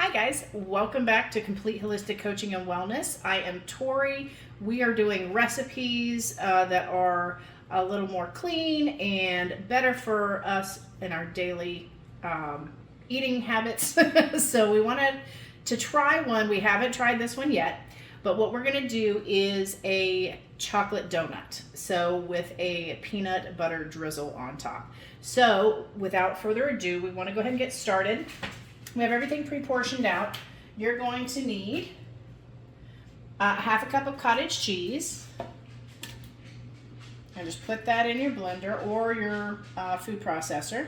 Hi guys, welcome back to Complete Holistic Coaching and Wellness. I am Tori. We are doing recipes that are a little more clean and better for us in our daily eating habits. So we wanted to try one. We haven't tried this one yet, but what we're going to do is a chocolate donut. So with a peanut butter drizzle on top. So without further ado, we want to go ahead and get started. We have everything pre-portioned out. You're going to need half a cup of cottage cheese. And just put that in your blender or your food processor.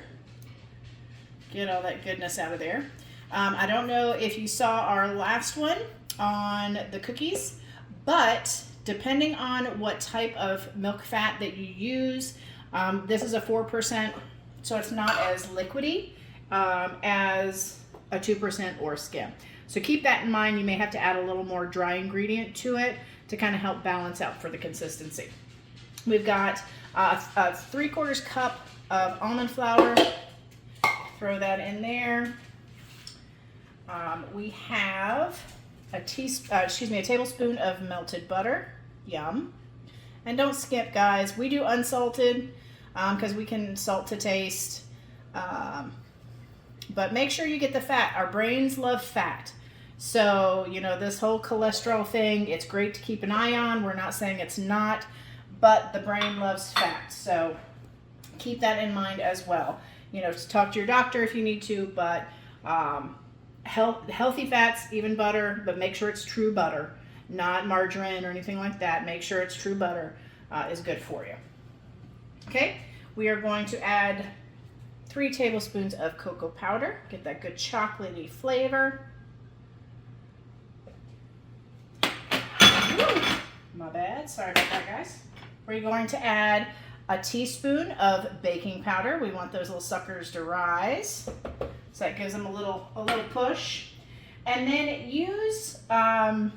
Get all that goodness out of there. I don't know if you saw our last one on the cookies, but depending on what type of milk fat that you use, this is a 4%, so it's not as liquidy as a 2% or skim. So keep that in mind. You may have to add a little more dry ingredient to it to kind of help balance out for the consistency. We've got a 3/4 cup of almond flour. Throw that in there. We have a tablespoon of melted butter. Yum. And don't skip, guys. We do unsalted because we can salt to taste. But make sure you get the fat. Our brains love fat. So, you know, this whole cholesterol thing, it's great to keep an eye on. We're not saying it's not, but the brain loves fat. So keep that in mind as well. You know, talk to your doctor if you need to, but healthy fats, even butter, but make sure it's true butter, not margarine or anything like that. Make sure it's true butter is good for you. Okay, we are going to add 3 tablespoons of cocoa powder. Get that good chocolatey flavor. Ooh, my bad. Sorry about that, guys. We're going to add a teaspoon of baking powder. We want those little suckers to rise. So that gives them a little push. And then use a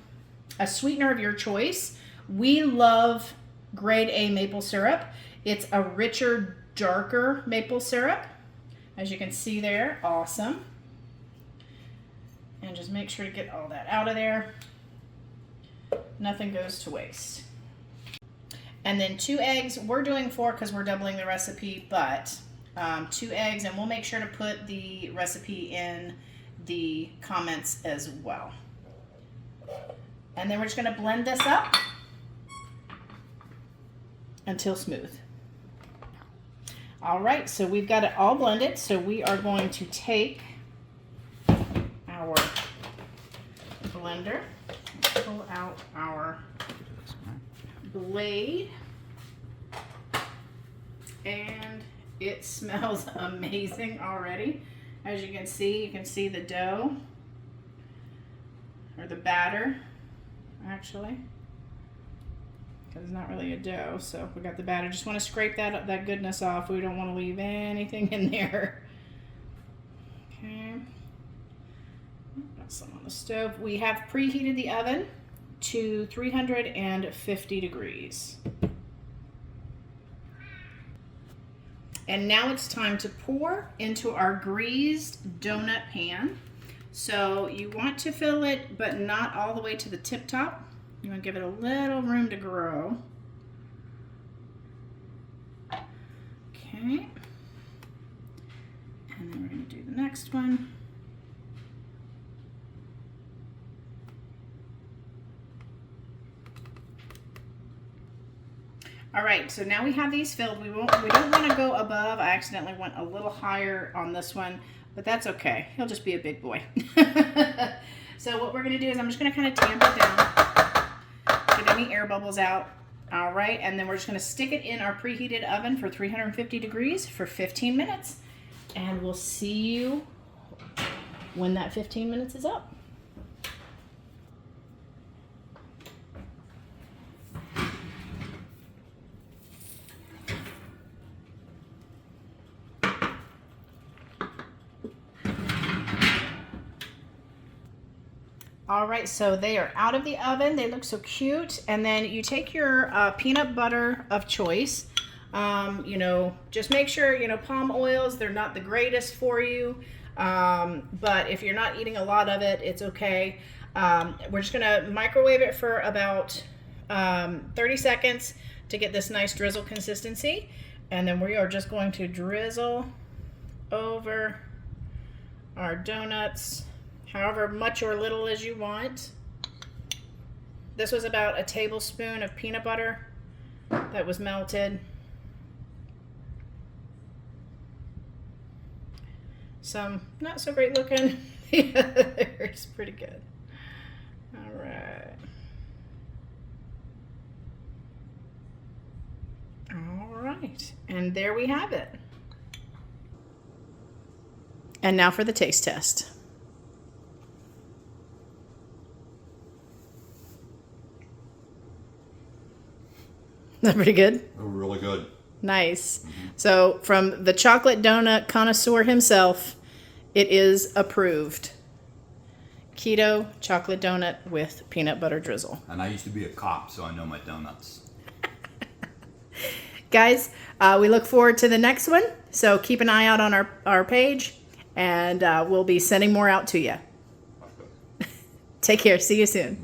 sweetener of your choice. We love grade A maple syrup. It's a richer, darker maple syrup. As you can see there, awesome. And just make sure to get all that out of there. Nothing goes to waste. And then 2 eggs. We're doing 4 because we're doubling the recipe, but 2 eggs, and we'll make sure to put the recipe in the comments as well. And then we're just going to blend this up until smooth. All right, so we've got it all blended, so we are going to take our blender, pull out our blade, and it smells amazing already. As you can see the dough, or the batter, actually. It's not really a dough, so we got the batter. Just want to scrape that goodness off. We don't want to leave anything in there. Okay. Got some on the stove. We have preheated the oven to 350 degrees. And now it's time to pour into our greased donut pan. So you want to fill it, but not all the way to the tip top. You want to give it a little room to grow. Okay. And then we're going to do the next one. All right, so now we have these filled. We don't want to go above. I accidentally went a little higher on this one, but that's okay. He'll just be a big boy. So what we're going to do is I'm just going to kind of tamp it down. Get any air bubbles out. All right, and then we're just going to stick it in our preheated oven for 350 degrees for 15 minutes. And we'll see you when that 15 minutes is up. All right, so they are out of the oven. They look so cute. And then you take your peanut butter of choice. You know, just make sure, you know, palm oils, they're not the greatest for you. But if you're not eating a lot of it, it's okay. We're just gonna microwave it for about 30 seconds to get this nice drizzle consistency. And then we are just going to drizzle over our donuts, however much or little as you want. This was about a tablespoon of peanut butter that was melted. Some not so great looking. It's pretty good. All right. All right. And there we have it. And now for the taste test. Is that pretty good? Oh, really good. Nice. Mm-hmm. So from the chocolate donut connoisseur himself, it is approved. Keto chocolate donut with peanut butter drizzle. And I used to be a cop, so I know my donuts. Guys, we look forward to the next one. So keep an eye out on our page, and we'll be sending more out to you. Take care. See you soon.